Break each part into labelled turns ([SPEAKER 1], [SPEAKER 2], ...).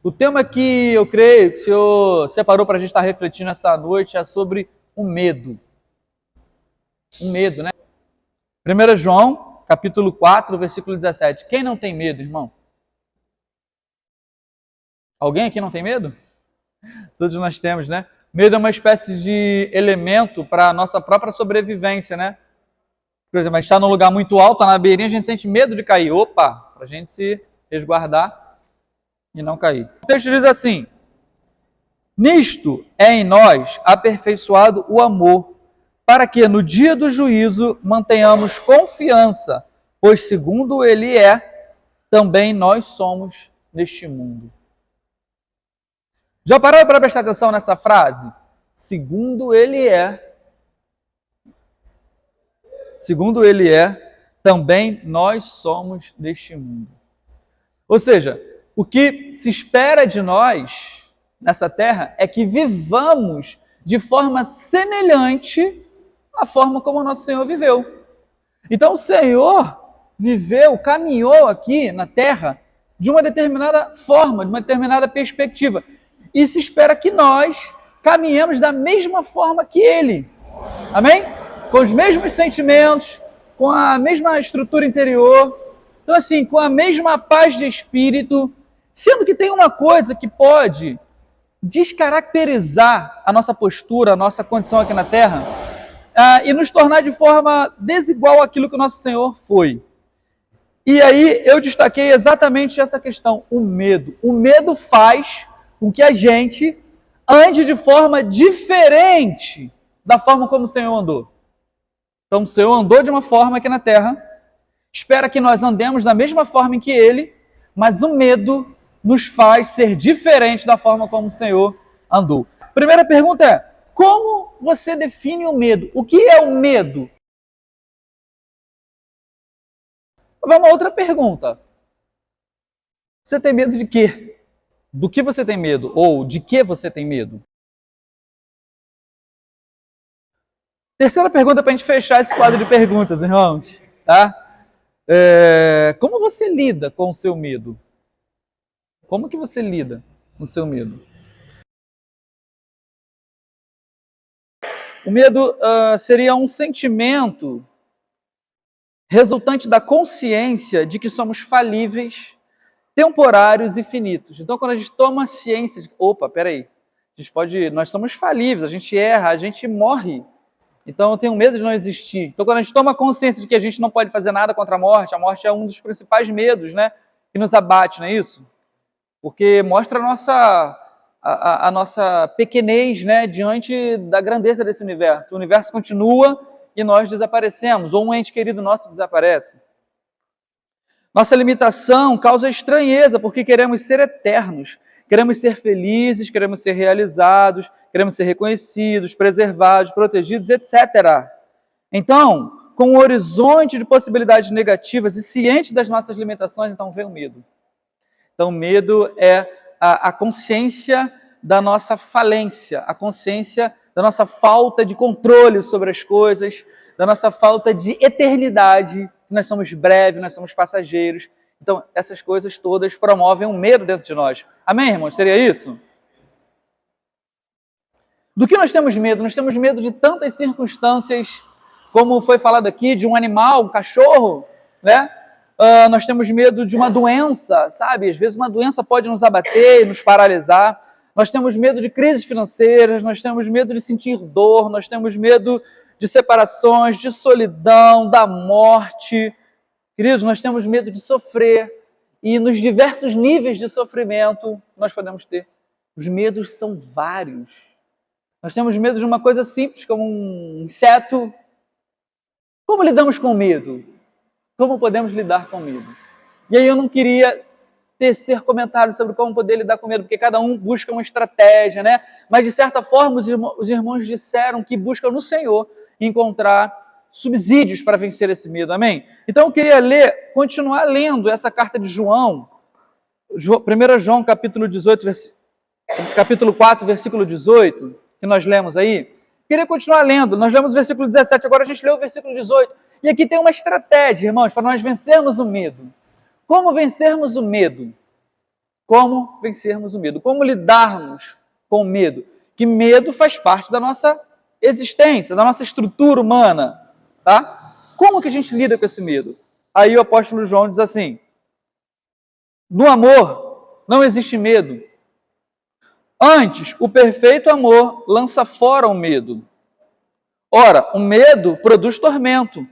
[SPEAKER 1] O tema que eu creio que o Senhor separou para a gente estar refletindo essa noite é sobre o medo. O medo, né? 1 João, capítulo 4, versículo 17. Quem não tem medo, irmão? Alguém aqui não tem medo? Todos nós temos, né? Medo é uma espécie de elemento para a nossa própria sobrevivência, né? Por exemplo, a gente está num lugar muito alto, tá na beirinha, a gente sente medo de cair. Opa, para a gente se resguardar e não cair. O texto diz assim: nisto é em nós aperfeiçoado o amor, para que no dia do juízo mantenhamos confiança, pois segundo ele é, também nós somos neste mundo. Já pararam para prestar atenção nessa frase? Segundo ele é, também nós somos deste mundo. Ou seja, o que se espera de nós nessa terra é que vivamos de forma semelhante à forma como o nosso Senhor viveu. Então o Senhor caminhou aqui na terra de uma determinada forma, de uma determinada perspectiva. E se espera que nós caminhemos da mesma forma que Ele. Amém? Com os mesmos sentimentos, com a mesma estrutura interior, então assim, com a mesma paz de espírito, sendo que tem uma coisa que pode descaracterizar a nossa postura, a nossa condição aqui na Terra, e nos tornar de forma desigual àquilo que o nosso Senhor foi. E aí eu destaquei exatamente essa questão, o medo. O medo faz com que a gente ande de forma diferente da forma como o Senhor andou. Então o Senhor andou de uma forma aqui na Terra, espera que nós andemos da mesma forma em que Ele, mas o medo nos faz ser diferente da forma como o Senhor andou. Primeira pergunta é: como você define o medo? O que é o medo? Vamos a outra pergunta. Você tem medo de quê? Do que você tem medo? Ou de que você tem medo? Terceira pergunta para a gente fechar esse quadro de perguntas, irmãos. Tá? Como você lida com o seu medo? Como que você lida com o seu medo? O medo seria um sentimento resultante da consciência de que somos falíveis, temporários e finitos. Então, quando a gente toma ciência de... Opa, peraí. Nós somos falíveis, a gente erra, a gente morre. Então, eu tenho medo de não existir. Então, quando a gente toma consciência de que a gente não pode fazer nada contra a morte é um dos principais medos, né, que nos abate, não é isso? Porque mostra a nossa pequenez, né, diante da grandeza desse universo. O universo continua e nós desaparecemos, ou um ente querido nosso desaparece. Nossa limitação causa estranheza, porque queremos ser eternos, queremos ser felizes, queremos ser realizados, queremos ser reconhecidos, preservados, protegidos, etc. Então, com um horizonte de possibilidades negativas e ciente das nossas limitações, então vem o medo. Então, o medo é a consciência da nossa falência, a consciência da nossa falta de controle sobre as coisas, da nossa falta de eternidade. Nós somos breves, nós somos passageiros. Então, essas coisas todas promovem um medo dentro de nós. Amém, irmãos? Seria isso? Do que nós temos medo? Nós temos medo de tantas circunstâncias, como foi falado aqui, de um animal, um cachorro, né? Nós temos medo de uma doença, sabe? Às vezes uma doença pode nos abater e nos paralisar. Nós temos medo de crises financeiras, nós temos medo de sentir dor, nós temos medo de separações, de solidão, da morte. Queridos, nós temos medo de sofrer. E nos diversos níveis de sofrimento nós podemos ter. Os medos são vários. Nós temos medo de uma coisa simples, como um inseto. Como lidamos com o medo? Como podemos lidar com o medo? E aí eu não queria tecer comentários sobre como poder lidar com medo, porque cada um busca uma estratégia, né? Mas de certa forma os irmãos disseram que buscam no Senhor encontrar subsídios para vencer esse medo, amém? Então eu queria continuar lendo essa carta de João, 1 João capítulo 4, versículo 18, que nós lemos aí. Queria continuar lendo, nós lemos o versículo 17, agora a gente lê o versículo 18. E aqui tem uma estratégia, irmãos, para nós vencermos o medo. Como vencermos o medo? Como vencermos o medo? Como lidarmos com o medo? Que medo faz parte da nossa existência, da nossa estrutura humana, tá? Como que a gente lida com esse medo? Aí o apóstolo João diz assim: no amor não existe medo. Antes, o perfeito amor lança fora o medo. Ora, o medo produz tormento.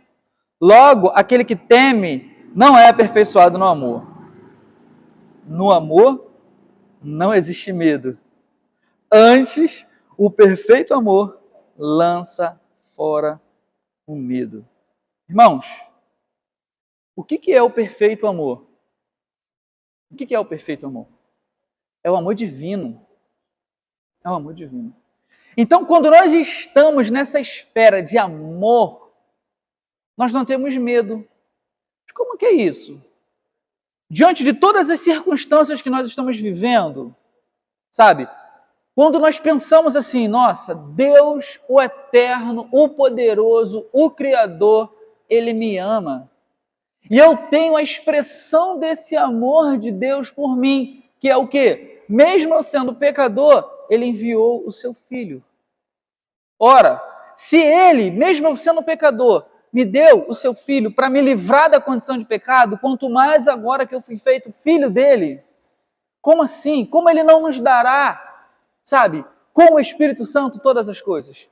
[SPEAKER 1] Logo, aquele que teme não é aperfeiçoado no amor. No amor não existe medo. Antes, o perfeito amor lança fora o medo. Irmãos, o que é o perfeito amor? O que é o perfeito amor? É o amor divino. É o amor divino. Então, quando nós estamos nessa esfera de amor, nós não temos medo. Como que é isso? Diante de todas as circunstâncias que nós estamos vivendo, sabe? Quando nós pensamos assim, nossa, Deus, o eterno, o poderoso, o Criador, Ele me ama. E eu tenho a expressão desse amor de Deus por mim, que é o quê? Mesmo eu sendo pecador, Ele enviou o seu Filho. Ora, se Ele, mesmo eu sendo pecador, me deu o seu Filho para me livrar da condição de pecado, quanto mais agora que eu fui feito filho dele. Como assim? Como Ele não nos dará, sabe, com o Espírito Santo todas as coisas?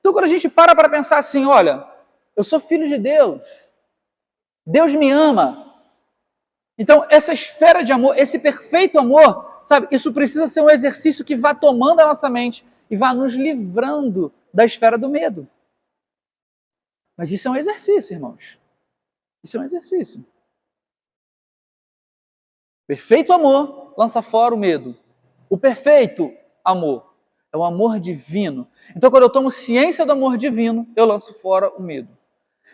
[SPEAKER 1] Então, quando a gente para pensar assim, olha, eu sou filho de Deus, Deus me ama. Então, essa esfera de amor, esse perfeito amor, sabe, isso precisa ser um exercício que vá tomando a nossa mente e vá nos livrando da esfera do medo. Mas isso é um exercício, irmãos. Isso é um exercício. Perfeito amor lança fora o medo. O perfeito amor é o amor divino. Então, quando eu tomo ciência do amor divino, eu lanço fora o medo.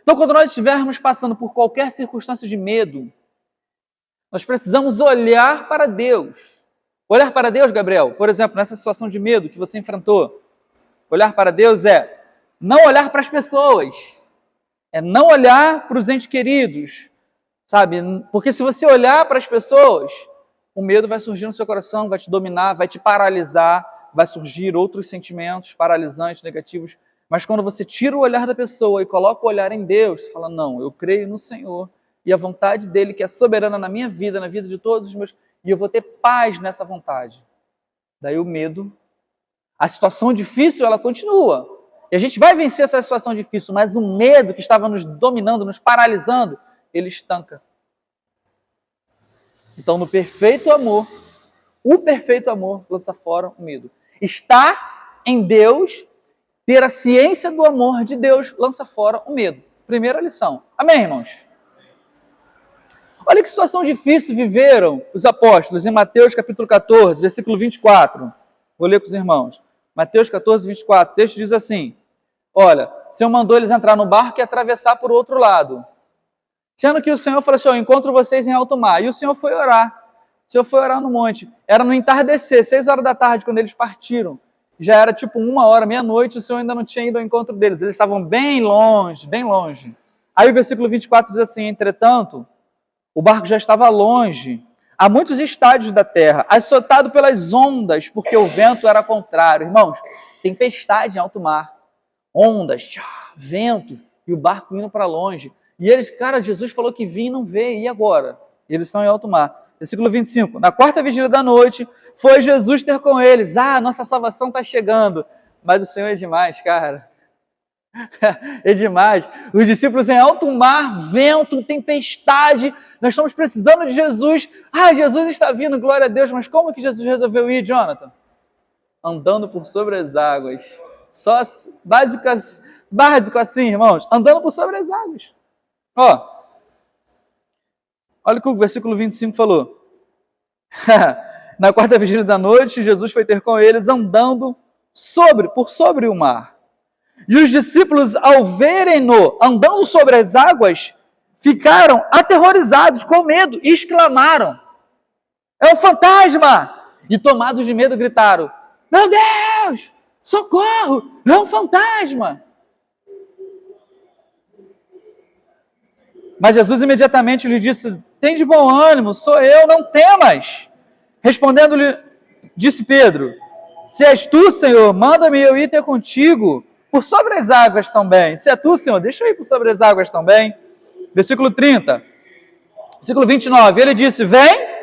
[SPEAKER 1] Então, quando nós estivermos passando por qualquer circunstância de medo, nós precisamos olhar para Deus. Olhar para Deus, Gabriel, por exemplo, nessa situação de medo que você enfrentou. Olhar para Deus é não olhar para as pessoas. É não olhar para os entes queridos, sabe? Porque se você olhar para as pessoas, o medo vai surgir no seu coração, vai te dominar, vai te paralisar, vai surgir outros sentimentos paralisantes, negativos. Mas quando você tira o olhar da pessoa e coloca o olhar em Deus, você fala, não, eu creio no Senhor e a vontade dele que é soberana na minha vida, na vida de todos os meus, e eu vou ter paz nessa vontade. Daí o medo, a situação difícil, ela continua. E a gente vai vencer essa situação difícil, mas o medo que estava nos dominando, nos paralisando, ele estanca. Então, no perfeito amor, o perfeito amor lança fora o medo. Está em Deus, ter a ciência do amor de Deus lança fora o medo. Primeira lição. Amém, irmãos? Olha que situação difícil viveram os apóstolos em Mateus capítulo 14, versículo 24. Vou ler com os irmãos. Mateus 14, 24. O texto diz assim, olha, o Senhor mandou eles entrar no barco e atravessar para o outro lado. Sendo que o Senhor falou assim, eu encontro vocês em alto mar. E o Senhor foi orar. O Senhor foi orar no monte. Era no entardecer, 6 horas da tarde, quando eles partiram. Já era tipo 1h, meia-noite, o Senhor ainda não tinha ido ao encontro deles. Eles estavam bem longe, bem longe. Aí o versículo 24 diz assim, entretanto, o barco já estava longe, a muitos estádios da terra, açoitado pelas ondas, porque o vento era contrário. Irmãos, tempestade em alto mar, ondas, vento, e o barco indo para longe. E eles, cara, Jesus falou que vinha e não veio, e agora? E eles estão em alto mar. Versículo 25, na quarta vigília da noite, foi Jesus ter com eles. Nossa salvação está chegando. Mas o Senhor é demais, cara. É demais. Os discípulos em alto mar, vento, tempestade. Nós estamos precisando de Jesus. Jesus está vindo, glória a Deus. Mas como que Jesus resolveu ir, Jonathan? Andando por sobre as águas. Só básico assim, irmãos. Andando por sobre as águas. Olha o que o versículo 25 falou. Na quarta vigília da noite, Jesus foi ter com eles andando por sobre o mar. E os discípulos, ao verem-no andando sobre as águas, ficaram aterrorizados, com medo, e exclamaram, é um fantasma! E tomados de medo gritaram, meu Deus, socorro, é um fantasma! Mas Jesus imediatamente lhe disse: tem de bom ânimo, sou eu, não temas. Respondendo-lhe, disse Pedro: se és tu, Senhor, manda-me eu ir ter contigo por sobre as águas também. Se é tu, Senhor, deixa eu ir por sobre as águas também. Versículo 30. Versículo 29. Ele disse: vem.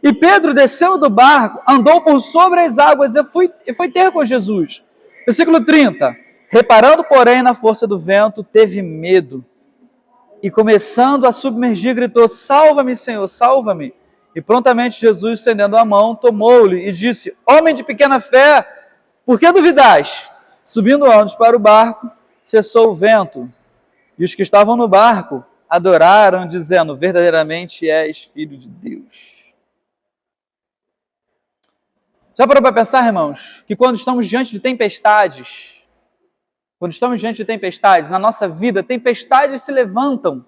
[SPEAKER 1] E Pedro, descendo do barco, andou por sobre as águas e foi ter com Jesus. Versículo 30. Reparando, porém, na força do vento, teve medo. E começando a submergir, gritou: salva-me, Senhor, salva-me. E prontamente Jesus, estendendo a mão, tomou-lhe e disse: homem de pequena fé, por que duvidais? Subindo ambos para o barco, cessou o vento. E os que estavam no barco adoraram, dizendo: verdadeiramente és filho de Deus. Já parou para pensar, irmãos, que quando estamos diante de tempestades, na nossa vida, tempestades se levantam.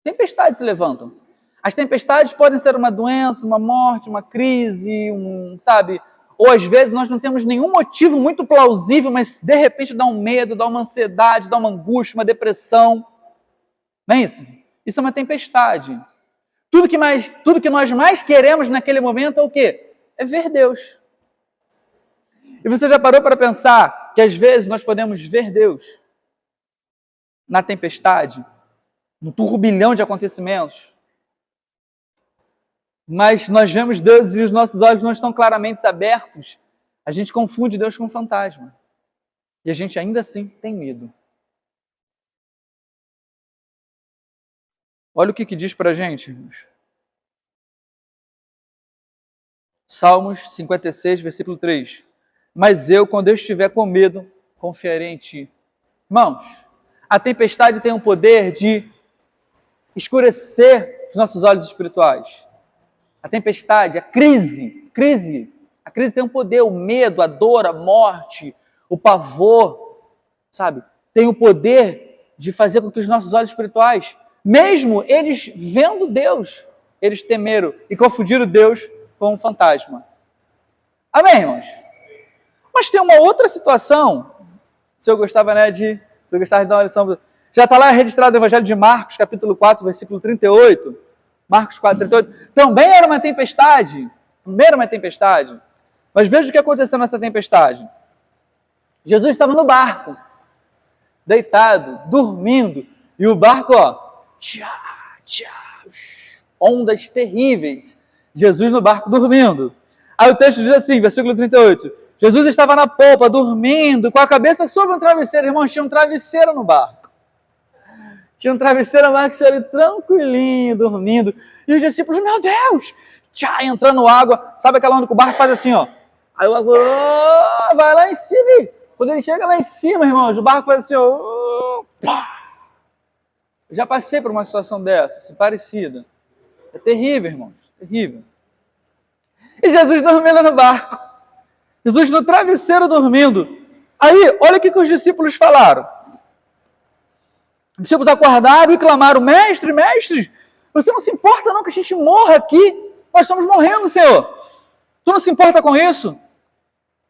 [SPEAKER 1] Tempestades se levantam. As tempestades podem ser uma doença, uma morte, uma crise, sabe? Ou às vezes nós não temos nenhum motivo muito plausível, mas de repente dá um medo, dá uma ansiedade, dá uma angústia, uma depressão. Não é isso? Isso é uma tempestade. Tudo que nós mais queremos naquele momento é o quê? É ver Deus. E você já parou para pensar que às vezes nós podemos ver Deus na tempestade, no turbilhão de acontecimentos, mas nós vemos Deus e os nossos olhos não estão claramente abertos, a gente confunde Deus com um fantasma. E a gente ainda assim tem medo. Olha o que diz para a gente, irmãos. Salmos 56, versículo 3. Mas eu, quando eu estiver com medo, confiarei em ti. Irmãos, a tempestade tem o poder de escurecer os nossos olhos espirituais. A tempestade, a crise tem um poder, o medo, a dor, a morte, o pavor, sabe? Tem o poder de fazer com que os nossos olhos espirituais, mesmo eles vendo Deus, eles temeram e confundiram Deus com um fantasma. Amém, irmãos? Mas tem uma outra situação, se eu gostava de dar uma lição, já está lá registrado no Evangelho de Marcos, capítulo 4, versículo 38, Marcos 4, 38, também era uma tempestade, mas veja o que aconteceu nessa tempestade. Jesus estava no barco, deitado, dormindo, e o barco, ondas terríveis, Jesus no barco dormindo. Aí o texto diz assim, versículo 38, Jesus estava na polpa, dormindo, com a cabeça sobre um travesseiro. Irmãos, tinha um travesseiro no barco. Tinha um travesseiro no barco, ele tranquilinho, dormindo. E os discípulos, meu Deus! Entrando água. Sabe aquela onda que o barco faz assim, ó? Aí o barco vai lá em cima. Quando ele chega lá em cima, irmãos, o barco faz assim, ó. Eu já passei por uma situação dessa, assim, parecida. É terrível, irmãos. Terrível. E Jesus dormindo no barco. Jesus no travesseiro dormindo. Aí, olha o que os discípulos falaram. Os discípulos acordaram e clamaram: mestre, mestre, você não se importa não que a gente morra aqui? Nós estamos morrendo, Senhor. Tu não se importa com isso?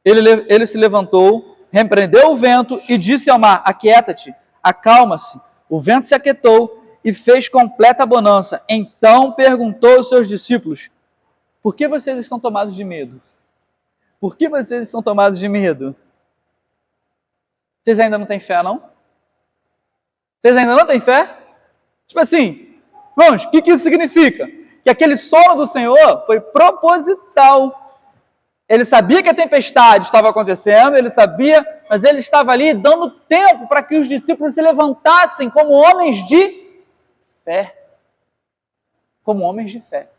[SPEAKER 1] Ele se levantou, repreendeu o vento e disse ao mar: aquieta-te, acalma-se. O vento se aquietou e fez completa bonança. Então perguntou aos seus discípulos: por que vocês estão tomados de medo? Por que vocês estão tomados de medo? Vocês ainda não têm fé, não? Vocês ainda não têm fé? Tipo assim, irmãos, o que isso significa? Que aquele sono do Senhor foi proposital. Ele sabia que a tempestade estava acontecendo, ele sabia, mas ele estava ali dando tempo para que os discípulos se levantassem como homens de fé. Como homens de fé.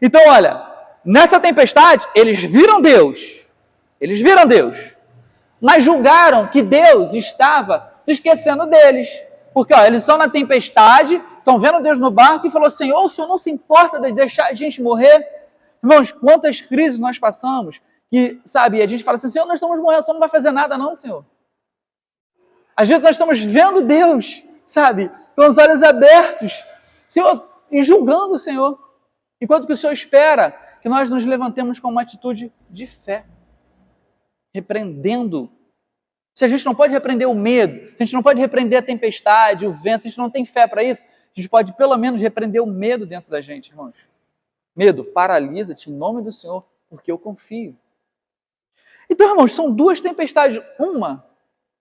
[SPEAKER 1] Então, olha, nessa tempestade, eles viram Deus, mas julgaram que Deus estava se esquecendo deles, porque eles estão na tempestade, estão vendo Deus no barco e falou: Senhor, o Senhor não se importa de deixar a gente morrer? Irmãos, quantas crises nós passamos, que, sabe, a gente fala assim: Senhor, nós estamos morrendo, o Senhor não vai fazer nada não, Senhor. Às vezes nós estamos vendo Deus, sabe, com os olhos abertos, Senhor, e julgando o Senhor, enquanto que o Senhor espera que nós nos levantemos com uma atitude de fé, repreendendo. Se a gente não pode repreender o medo, se a gente não pode repreender a tempestade, o vento, se a gente não tem fé para isso, a gente pode pelo menos repreender o medo dentro da gente, irmãos. Medo, paralisa-te em nome do Senhor, porque eu confio. Então, irmãos, são duas tempestades. Uma,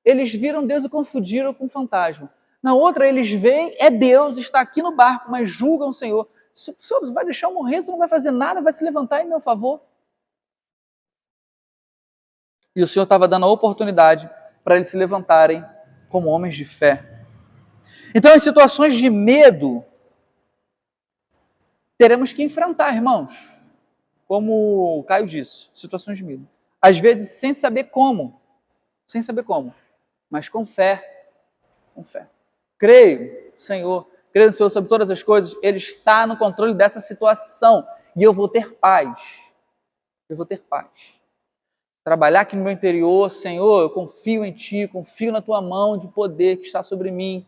[SPEAKER 1] eles viram Deus e confundiram com o fantasma. Na outra, eles veem, é Deus, está aqui no barco, mas julgam o Senhor. O Senhor vai deixar eu morrer, você não vai fazer nada, vai se levantar em meu favor. E o Senhor estava dando a oportunidade para eles se levantarem como homens de fé. Então, em situações de medo, teremos que enfrentar, irmãos. Como o Caio disse, situações de medo. Às vezes, sem saber como, mas com fé, Creio, Senhor, creio no Senhor sobre todas as coisas, Ele está no controle dessa situação e eu vou ter paz. Trabalhar aqui no meu interior, Senhor, eu confio em Ti, confio na Tua mão de poder que está sobre mim.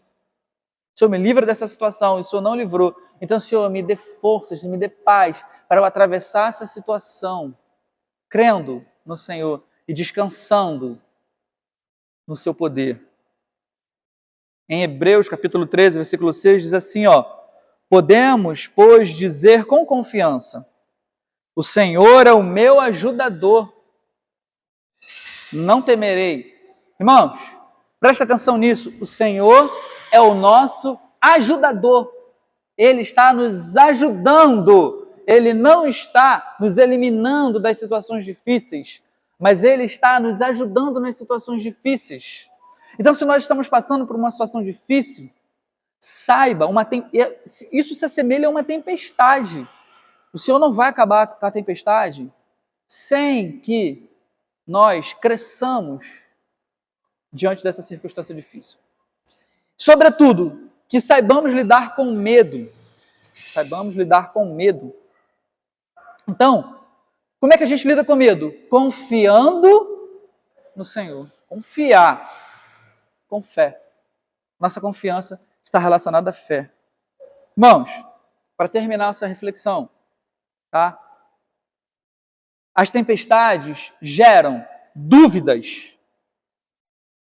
[SPEAKER 1] Senhor, me livra dessa situação, e o Senhor não livrou. Então, Senhor, me dê forças, me dê paz para eu atravessar essa situação, crendo no Senhor e descansando no Seu poder. Em Hebreus, capítulo 13, versículo 6, diz assim, podemos, pois, dizer com confiança, o Senhor é o meu ajudador, não temerei. Irmãos, presta atenção nisso, o Senhor é o nosso ajudador. Ele está nos ajudando, Ele não está nos eliminando das situações difíceis, mas Ele está nos ajudando nas situações difíceis. Então, se nós estamos passando por uma situação difícil, saiba, isso se assemelha a uma tempestade. O Senhor não vai acabar com a tempestade sem que nós cresçamos diante dessa circunstância difícil. Sobretudo, que saibamos lidar com medo. Então, como é que a gente lida com medo? Confiando no Senhor. Confiar. Com fé. Nossa confiança está relacionada à fé. Irmãos, para terminar essa reflexão, tá? As tempestades geram dúvidas.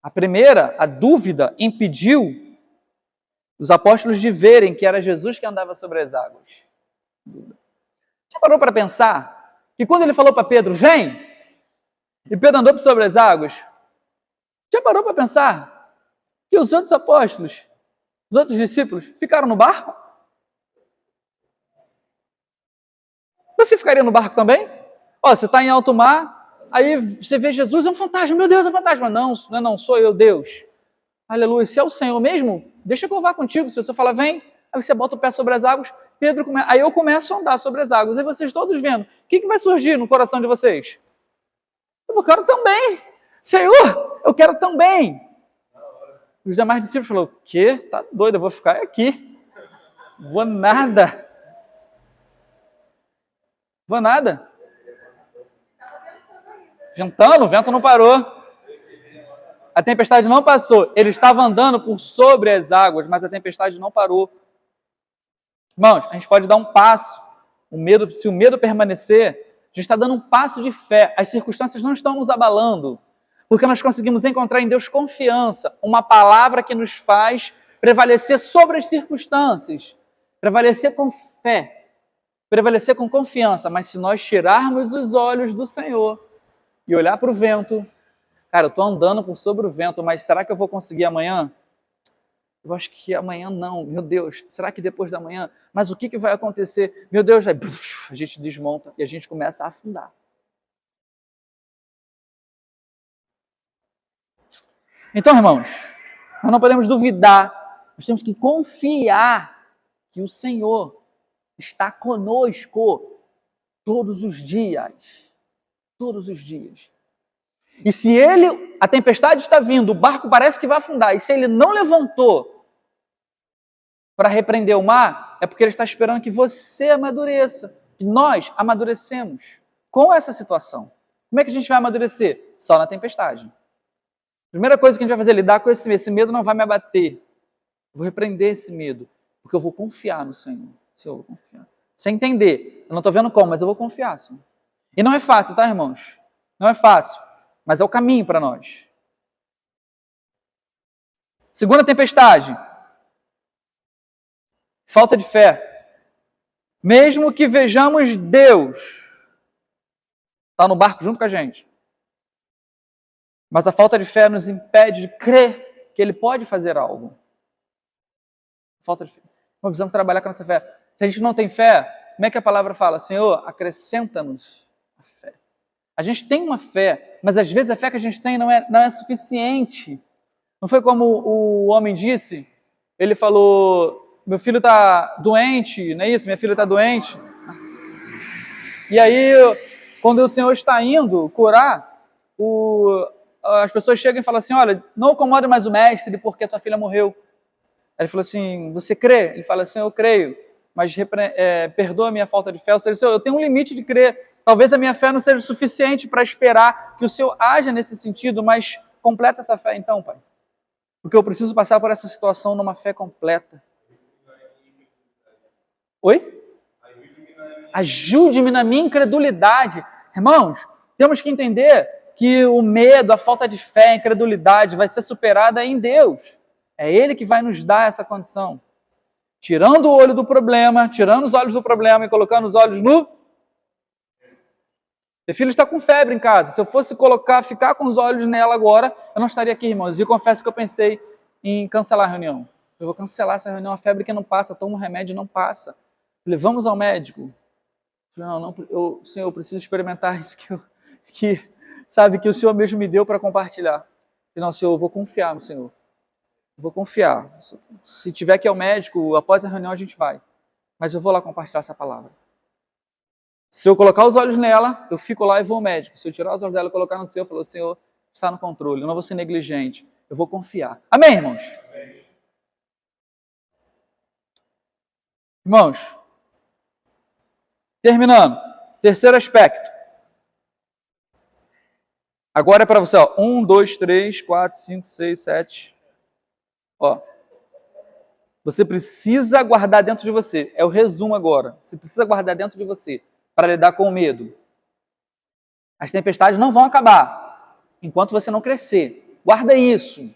[SPEAKER 1] A primeira, a dúvida, impediu os apóstolos de verem que era Jesus que andava sobre as águas. Já parou para pensar que quando ele falou para Pedro, vem, e Pedro andou sobre as águas, já parou para pensar que os outros apóstolos, os outros discípulos, ficaram no barco? Você ficaria no barco também? Você está em alto mar, aí você vê Jesus, é um fantasma, meu Deus, é um fantasma. Não, sou eu, Deus. Aleluia, se é o Senhor mesmo, deixa que eu vá contigo. Se você falar, vem, aí você bota o pé sobre as águas, aí eu começo a andar sobre as águas, aí vocês todos vendo, o que vai surgir no coração de vocês? Eu quero também. Senhor, eu quero também. Os demais discípulos falaram, o quê? Tá doido, eu vou ficar aqui. Vou nada. Ventando, o vento não parou. A tempestade não passou. Ele estava andando por sobre as águas, mas a tempestade não parou. Irmãos, a gente pode dar um passo. Se o medo permanecer, a gente está dando um passo de fé. As circunstâncias não estão nos abalando. Porque nós conseguimos encontrar em Deus confiança, uma palavra que nos faz prevalecer sobre as circunstâncias, prevalecer com fé, prevalecer com confiança. Mas se nós tirarmos os olhos do Senhor e olhar para o vento, cara, eu estou andando por sobre o vento, mas será que eu vou conseguir amanhã? Eu acho que amanhã não, meu Deus, será que depois da manhã? Mas o que vai acontecer? Meu Deus, aí, a gente desmonta e a gente começa a afundar. Então, irmãos, nós não podemos duvidar, nós temos que confiar que o Senhor está conosco todos os dias. Todos os dias. E se a tempestade está vindo, o barco parece que vai afundar, e se ele não levantou para repreender o mar, é porque ele está esperando que você amadureça, que nós amadurecemos com essa situação. Como é que a gente vai amadurecer? Só na tempestade. Primeira coisa que a gente vai fazer é lidar com esse medo. Esse medo não vai me abater. Eu vou repreender esse medo, porque eu vou confiar no Senhor. Senhor, eu vou confiar. Sem entender. Eu não estou vendo como, mas eu vou confiar, Senhor. E não é fácil, tá, irmãos? Não é fácil, mas é o caminho para nós. Segunda tempestade. Falta de fé. Mesmo que vejamos Deus, está no barco junto com a gente. Mas a falta de fé nos impede de crer que Ele pode fazer algo. Falta de fé. Nós precisamos trabalhar com a nossa fé. Se a gente não tem fé, como é que a palavra fala? Senhor, acrescenta-nos a fé. A gente tem uma fé, mas às vezes a fé que a gente tem não é suficiente. Não foi como o homem disse? Ele falou, meu filho está doente, não é isso? Minha filha está doente. E aí, quando o Senhor está indo curar, as pessoas chegam e falam assim, olha, não incomode mais o mestre porque tua filha morreu. Aí ele falou assim, você crê? Ele fala assim, eu creio, mas perdoa a minha falta de fé. Ou seja, eu tenho um limite de crer. Talvez a minha fé não seja suficiente para esperar que o Senhor haja nesse sentido, mas completa essa fé então, Pai. Porque eu preciso passar por essa situação numa fé completa. Oi? Ajude-me na minha incredulidade. Irmãos, temos que entender que o medo, a falta de fé, a incredulidade vai ser superada em Deus. É Ele que vai nos dar essa condição. Tirando o olho do problema, tirando os olhos do problema e colocando os olhos no... Meu filho está com febre em casa. Se eu fosse ficar com os olhos nela agora, eu não estaria aqui, irmãos. E eu confesso que eu pensei em cancelar a reunião. Eu vou cancelar essa reunião, a febre que não passa, tomo um remédio e não passa. Falei, vamos ao médico. Falei, não, Senhor, eu preciso experimentar isso que o Senhor mesmo me deu para compartilhar. Falei, não, Senhor, eu vou confiar no Senhor. Eu vou confiar. Se tiver que ir ao médico, após a reunião a gente vai. Mas eu vou lá compartilhar essa palavra. Se eu colocar os olhos nela, eu fico lá e vou ao médico. Se eu tirar os olhos dela e colocar no Senhor, eu falo, Senhor, está no controle, eu não vou ser negligente, eu vou confiar. Amém, irmãos? Amém. Irmãos, terminando, terceiro aspecto. Agora é para você, ó. 1, 2, 3, 4, 5, 6, 7. Ó. Você precisa guardar dentro de você. É o resumo agora. Você precisa guardar dentro de você para lidar com o medo. As tempestades não vão acabar enquanto você não crescer. Guarda isso.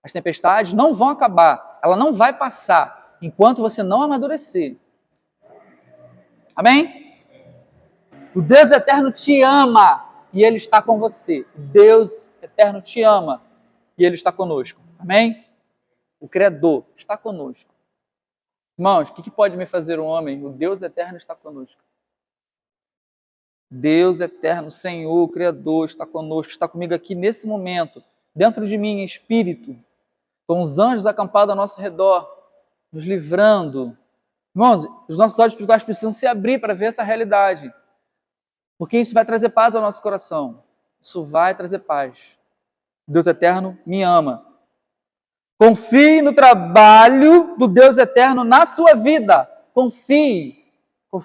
[SPEAKER 1] As tempestades não vão acabar. Ela não vai passar enquanto você não amadurecer. Amém? O Deus eterno te ama e Ele está com você. O Deus eterno te ama e Ele está conosco. Amém? O Criador está conosco. Irmãos, o que pode me fazer um homem? O Deus eterno está conosco. Deus eterno, Senhor, o Criador, está conosco, está comigo aqui nesse momento, dentro de mim, em espírito, com os anjos acampados ao nosso redor, nos livrando. Irmãos, os nossos olhos espirituais precisam se abrir para ver essa realidade, porque isso vai trazer paz ao nosso coração. Isso vai trazer paz. Deus eterno me ama. Confie no trabalho do Deus eterno na sua vida. Confie,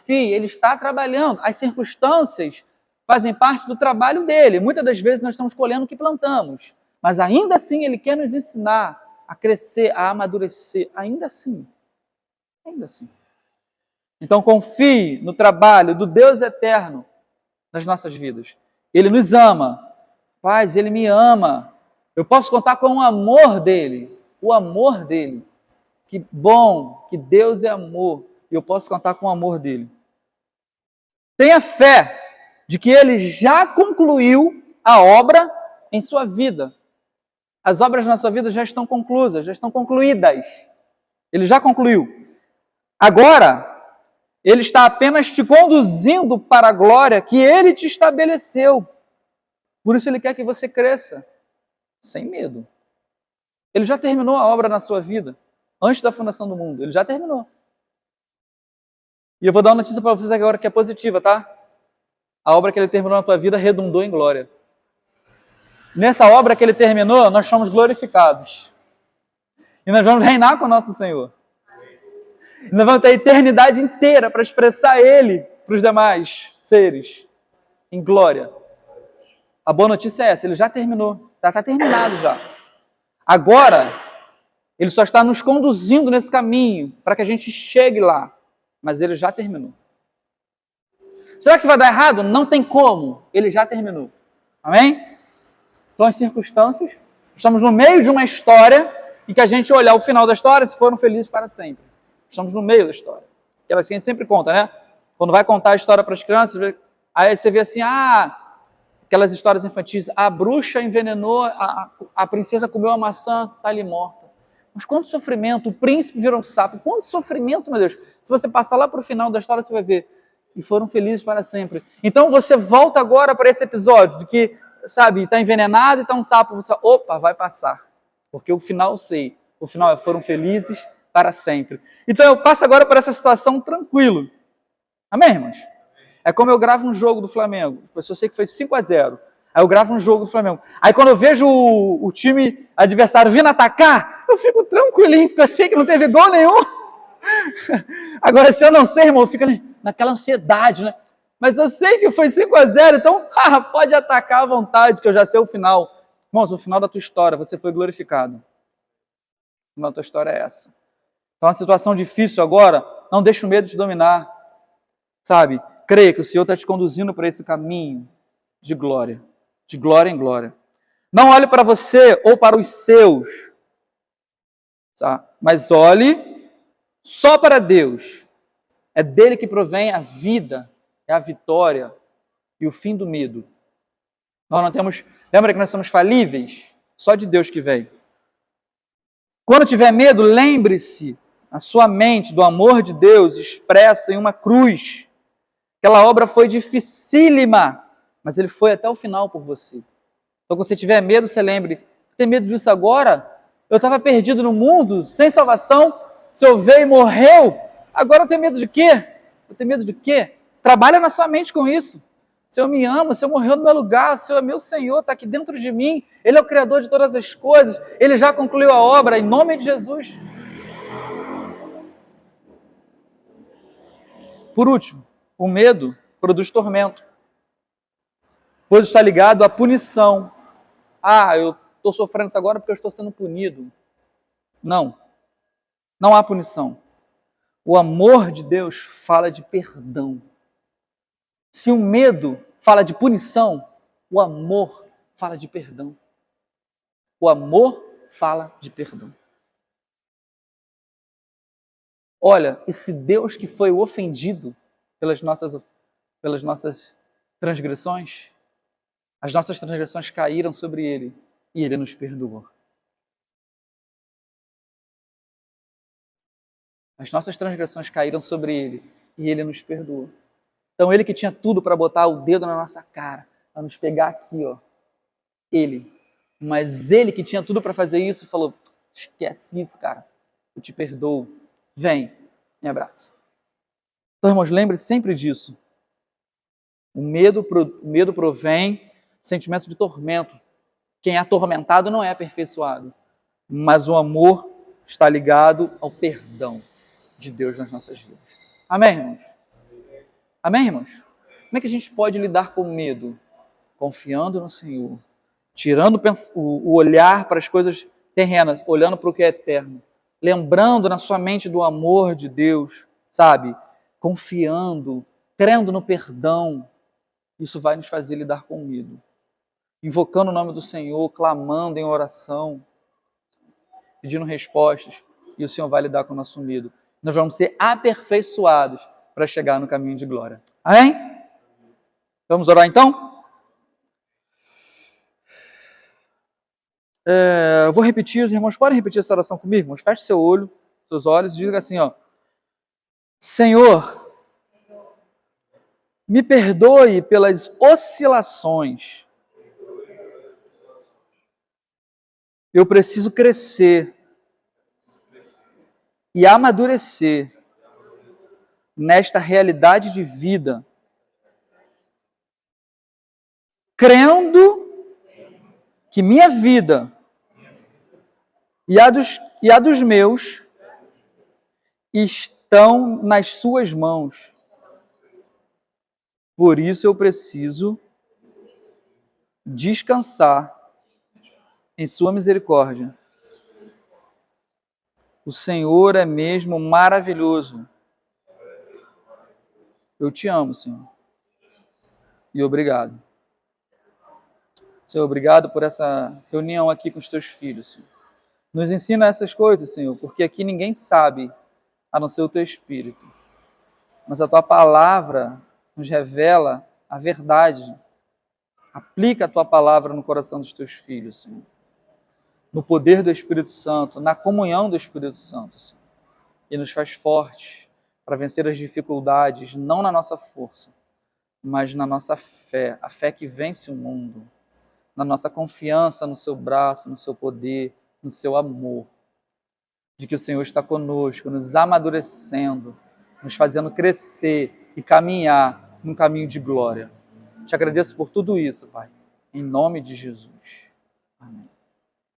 [SPEAKER 1] Ele está trabalhando. As circunstâncias fazem parte do trabalho dele. Muitas das vezes nós estamos colhendo o que plantamos, mas ainda assim Ele quer nos ensinar a crescer, a amadurecer. Ainda assim. Então confie no trabalho do Deus eterno nas nossas vidas. Ele nos ama. Paz, Ele me ama. Eu posso contar com o amor dele. O amor dele. Que bom, que Deus é amor. E eu posso contar com o amor dele. Tenha fé de que Ele já concluiu a obra em sua vida. As obras na sua vida já estão conclusas, já estão concluídas. Ele já concluiu. Agora, Ele está apenas te conduzindo para a glória que Ele te estabeleceu. Por isso Ele quer que você cresça, sem medo. Ele já terminou a obra na sua vida, antes da fundação do mundo. Ele já terminou. E eu vou dar uma notícia para vocês agora que é positiva, tá? A obra que Ele terminou na tua vida redundou em glória. Nessa obra que Ele terminou, nós somos glorificados. E nós vamos reinar com o nosso Senhor. E nós vamos ter a eternidade inteira para expressar Ele para os demais seres em glória. A boa notícia é essa, Ele já terminou. Está terminado já. Agora, Ele só está nos conduzindo nesse caminho para que a gente chegue lá. Mas Ele já terminou. Será que vai dar errado? Não tem como. Ele já terminou. Amém? Então, as circunstâncias, estamos no meio de uma história e que a gente olhar o final da história, se foram felizes para sempre. Estamos no meio da história. Aquelas que a gente sempre conta, né? Quando vai contar a história para as crianças, aí você vê assim, aquelas histórias infantis, a bruxa envenenou, a princesa comeu a maçã, está ali morta. Mas quanto sofrimento, o príncipe virou um sapo, quanto sofrimento, meu Deus. Se você passar lá para o final da história, você vai ver. E foram felizes para sempre. Então você volta agora para esse episódio, de que, sabe, está envenenado e está um sapo, você, opa, vai passar. Porque o final eu sei. O final é, foram felizes para sempre. Então eu passo agora para essa situação tranquilo. Amém, irmãos? É como eu gravo um jogo do Flamengo. Eu sei que foi 5-0. Aí eu gravo um jogo do Flamengo. Aí quando eu vejo o time adversário vindo atacar, eu fico tranquilinho, porque eu sei que não teve gol nenhum. Agora, se eu não sei, irmão, eu fico naquela ansiedade, né? Mas eu sei que foi 5-0, então pode atacar à vontade, que eu já sei o final. Irmãos, o final da tua história, você foi glorificado. O final da tua história é essa. Então, uma situação difícil agora, não deixe o medo te dominar. Sabe? Creia que o Senhor está te conduzindo para esse caminho de glória em glória. Não olhe para você ou para os seus, tá? Mas olhe só para Deus. É dele que provém a vida, é a vitória e o fim do medo. Nós não temos, lembra que nós somos falíveis? Só de Deus que vem. Quando tiver medo, lembre-se na sua mente do amor de Deus expresso em uma cruz. Aquela obra foi dificílima, mas ele foi até o final por você. Então, quando você tiver medo, você lembre, tem medo disso agora? Eu estava perdido no mundo, sem salvação, o Senhor veio e morreu. Agora eu tenho medo de quê? Eu tenho medo de quê? Trabalha na sua mente com isso. O Senhor me ama, o Senhor morreu no meu lugar, o Senhor é meu Senhor, está aqui dentro de mim, Ele é o Criador de todas as coisas, Ele já concluiu a obra, em nome de Jesus. Por último, o medo produz tormento, pois está ligado à punição. Eu estou sofrendo isso agora porque eu estou sendo punido. Não há punição. O amor de Deus fala de perdão. Se o medo fala de punição, o amor fala de perdão. O amor fala de perdão. Olha, esse Deus que foi o ofendido pelas nossas transgressões, as nossas transgressões caíram sobre ele e ele nos perdoou. As nossas transgressões caíram sobre ele e ele nos perdoou. Então ele que tinha tudo para botar o dedo na nossa cara, para nos pegar aqui, ó. Ele. Mas ele que tinha tudo para fazer isso falou, esquece isso, cara. Eu te perdoo. Vem, me abraça. Então, irmãos, lembre sempre disso. O medo provém do sentimento de tormento. Quem é atormentado não é aperfeiçoado. Mas o amor está ligado ao perdão de Deus nas nossas vidas. Amém, irmãos? Amém, irmãos? Como é que a gente pode lidar com o medo? Confiando no Senhor. Tirando o olhar para as coisas terrenas, olhando para o que é eterno. Lembrando na sua mente do amor de Deus, sabe? Confiando, crendo no perdão. Isso vai nos fazer lidar com o medo. Invocando o nome do Senhor, clamando em oração, pedindo respostas, e o Senhor vai lidar com o nosso medo. Nós vamos ser aperfeiçoados para chegar no caminho de glória. Amém? Vamos orar então? Eu vou repetir, os irmãos podem repetir essa oração comigo? Irmãos, feche seu olho, seus olhos e diga assim, ó. Senhor, me perdoe pelas oscilações. Eu preciso crescer e amadurecer nesta realidade de vida, crendo que minha vida e a dos meus estão nas suas mãos. Por isso eu preciso descansar em sua misericórdia. O Senhor é mesmo maravilhoso. Eu te amo, Senhor. E obrigado. Senhor, obrigado por essa reunião aqui com os teus filhos, Senhor. Nos ensina essas coisas, Senhor, porque aqui ninguém sabe a não ser o teu Espírito. Mas a tua palavra nos revela a verdade. Aplica a tua palavra no coração dos teus filhos, Senhor. No poder do Espírito Santo, na comunhão do Espírito Santo, Senhor. E nos faz fortes para vencer as dificuldades, não na nossa força, mas na nossa fé, a fé que vence o mundo, na nossa confiança no seu braço, no seu poder, no seu amor, de que o Senhor está conosco, nos amadurecendo, nos fazendo crescer e caminhar num caminho de glória. Te agradeço por tudo isso, Pai, em nome de Jesus. Amém.